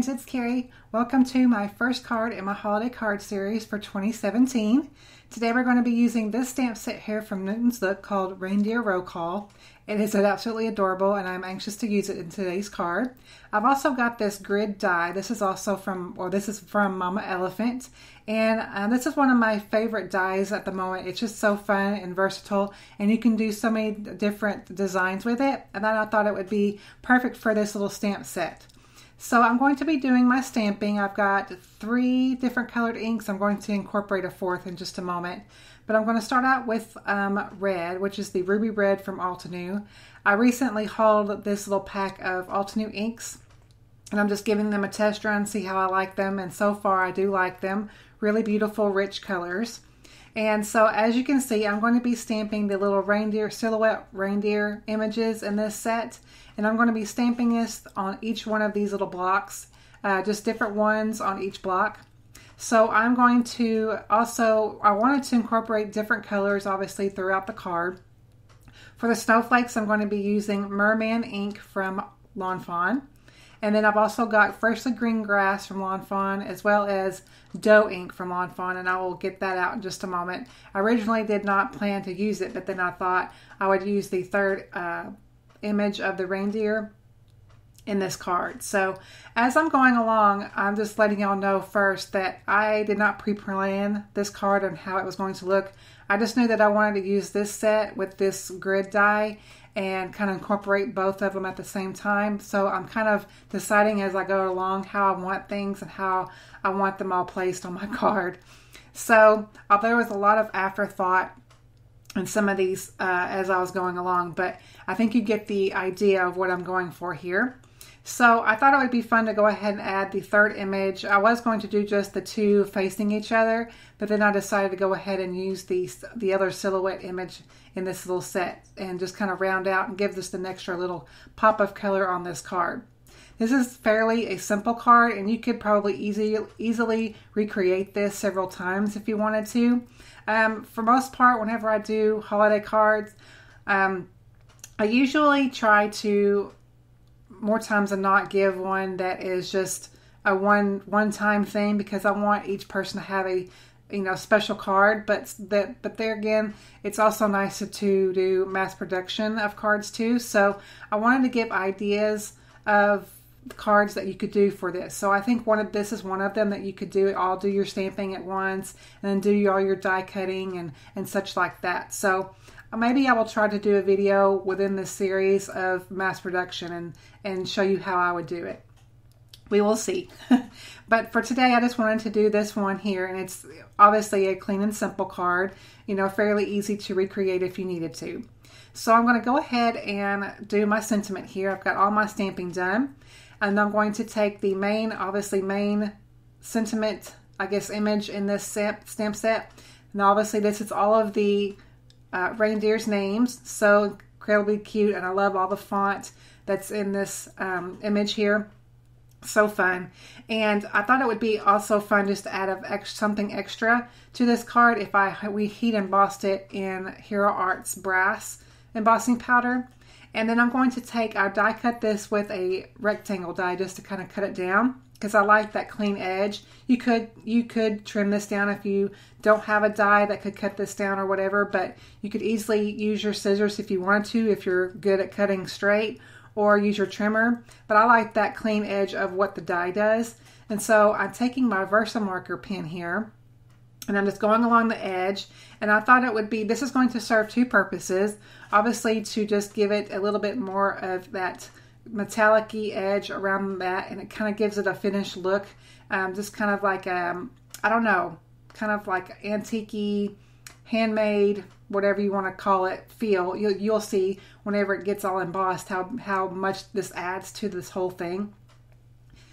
friends, it's Carrie. Welcome to my first card in my holiday card series for 2017. Today we're going to be using this stamp set here from Nook called Reindeer Roll Call. It is absolutely adorable and I'm anxious to use it in today's card. I've also got this grid die. This is from Mama Elephant, and this is one of my favorite dies at the moment. It's just so fun and versatile, and you can do so many different designs with it, and then I thought it would be perfect for this little stamp set. So I'm going to be doing my stamping. I've got 3 different colored inks. I'm going to incorporate a 4th in just a moment. But I'm going to start out with red, which is the Ruby Red from Altenew. I recently hauled this little pack of Altenew inks, and I'm just giving them a test run, see how I like them. And so far I do like them. Really beautiful, rich colors. And so as you can see, I'm going to be stamping the little reindeer, silhouette reindeer images in this set. And I'm going to be stamping this on each one of these little blocks, just different ones on each block. So I'm going to I wanted to incorporate different colors, obviously, throughout the card. For the snowflakes, I'm going to be using MERMAN ink from Fawn. And then I've also got Freshly Green Grass from Fawn, as well as Doe ink from Fawn, and I will get that out in just a moment. I originally did not plan to use it, but then I thought I would use the 3rd image of the reindeer in this card. So as I'm going along, I'm just letting y'all know first that I did not pre-plan this card and how it was going to look. I just knew that I wanted to use this set with this grid die and kind of incorporate both of them at the same time. So I'm kind of deciding as I go along how I want things and how I want them all placed on my card. So there was a lot of afterthought in some of these as I was going along, but I think you get the idea of what I'm going for here. So I thought it would be fun to go ahead and add the 3rd image. I was going to do just the 2 facing each other, but then I decided to go ahead and use the other silhouette image in this little set and just kind of round out and give this an extra little pop of color on this card. This is fairly a simple card, and you could probably easily recreate this several times if you wanted to. For most part, whenever I do holiday cards, I usually try to, more times than not, give one that is just a one-time thing, because I want each person to have a special card. But there again, it's also nice to do mass production of cards too. So I wanted to give ideas of cards that you could do for this. So I think this is one of them that you could do your stamping at once, and then do all your die cutting and such like that. So maybe I will try to do a video within this series of mass production and show you how I would do it. We will see. But for today, I just wanted to do this one here, and it's obviously a clean and simple card, fairly easy to recreate if you needed to. So I'm going to go ahead and do my sentiment here. I've got all my stamping done, and I'm going to take the main sentiment, image in this stamp set. And obviously this is all of the reindeer's names, so incredibly cute, and I love all the font that's in this image here. So fun. And I thought it would be also fun just to add something extra to this card if we heat embossed it in Hero Art's brass embossing powder. And then I'm going to I die cut this with a rectangle die just to kind of cut it down, because I like that clean edge. You could trim this down if you don't have a die that could cut this down or whatever, but you could easily use your scissors if you wanted to, if you're good at cutting straight, or use your trimmer. But I like that clean edge of what the die does. And so I'm taking my Versamarker pen here, and I'm just going along the edge, and I thought this is going to serve 2 purposes. Obviously, to just give it a little bit more of that metallic-y edge around that, and it kind of gives it a finished look. Just kind of like, I don't know, kind of like antique-y, handmade, whatever you want to call it, feel. You'll see whenever it gets all embossed how much this adds to this whole thing.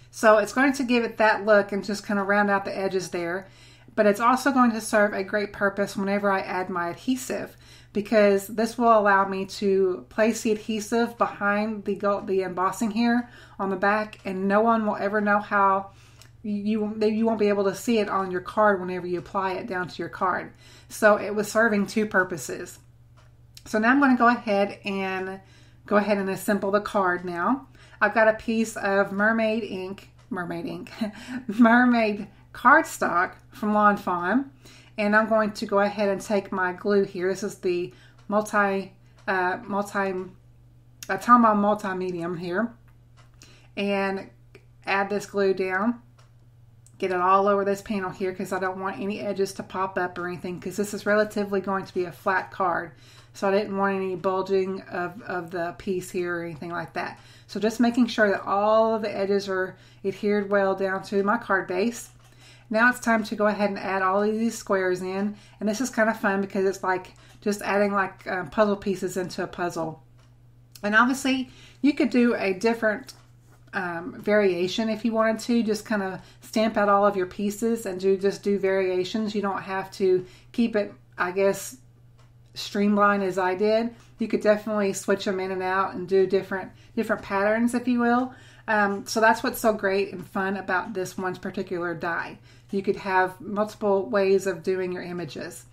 So it's going to give it that look and just kind of round out the edges there. But it's also going to serve a great purpose whenever I add my adhesive, because this will allow me to place the adhesive behind the embossing here on the back, and no one will ever know how. You won't be able to see it on your card whenever you apply it down to your card. So it was serving 2 purposes. So now I'm going to go ahead and assemble the card now. I've got a piece of MERMAID ink mermaid ink, mermaid cardstock from Lawn Fawn. And I'm going to go ahead and take my glue here. This is the Tombow multi-medium here. And add this glue down. Get it all over this panel here because I don't want any edges to pop up or anything, because this is relatively going to be a flat card. So I didn't want any bulging of the piece here or anything like that. So just making sure that all of the edges are adhered well down to my card base. Now it's time to go ahead and add all of these squares in. And this is kind of fun because it's like just adding like puzzle pieces into a puzzle. And obviously you could do a different variation if you wanted to. Just kind of stamp out all of your pieces and just do variations. You don't have to keep it, I guess, streamlined as I did. You could definitely switch them in and out and do different patterns, if you will. So that's what's so great and fun about this one particular die. You could have multiple ways of doing your images.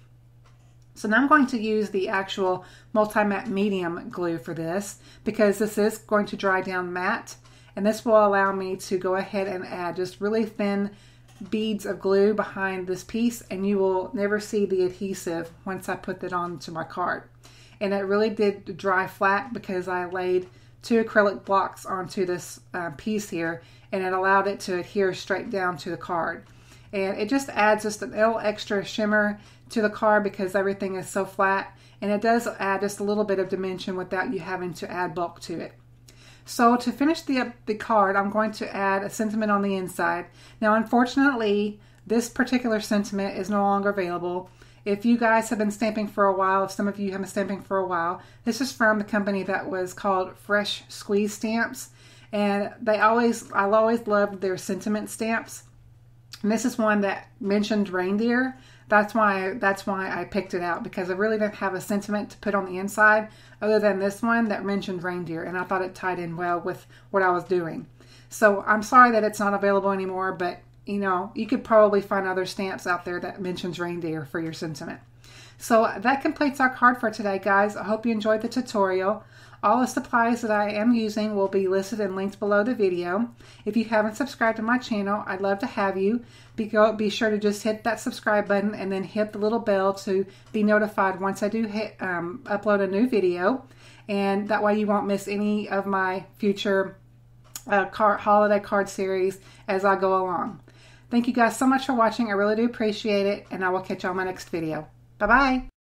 So now I'm going to use the actual multi-matte medium glue for this, because this is going to dry down matte, and this will allow me to go ahead and add just really thin beads of glue behind this piece, and you will never see the adhesive once I put that onto my card. And it really did dry flat because I laid 2 acrylic blocks onto this piece here, and it allowed it to adhere straight down to the card. And it just adds just a little extra shimmer to the card because everything is so flat, and it does add just a little bit of dimension without you having to add bulk to it. So to finish the card, I'm going to add a sentiment on the inside. Now, unfortunately, this particular sentiment is no longer available. If you guys have been stamping for a while, if some of you have been stamping for a while, this is from the company that was called Fresh Squeeze Stamps. And I always loved their sentiment stamps. And this is one that mentioned reindeer. That's why I picked it out, because I really didn't have a sentiment to put on the inside other than this one that mentioned reindeer, and I thought it tied in well with what I was doing. So I'm sorry that it's not available anymore, but you know, you could probably find other stamps out there that mentions reindeer for your sentiment. So that completes our card for today, guys. I hope you enjoyed the tutorial. All the supplies that I am using will be listed and linked below the video. If you haven't subscribed to my channel, I'd love to have you. Be sure to just hit that subscribe button and then hit the little bell to be notified once I do upload a new video. And that way you won't miss any of my future holiday card series as I go along. Thank you guys so much for watching. I really do appreciate it, and I will catch you on my next video. Bye-bye.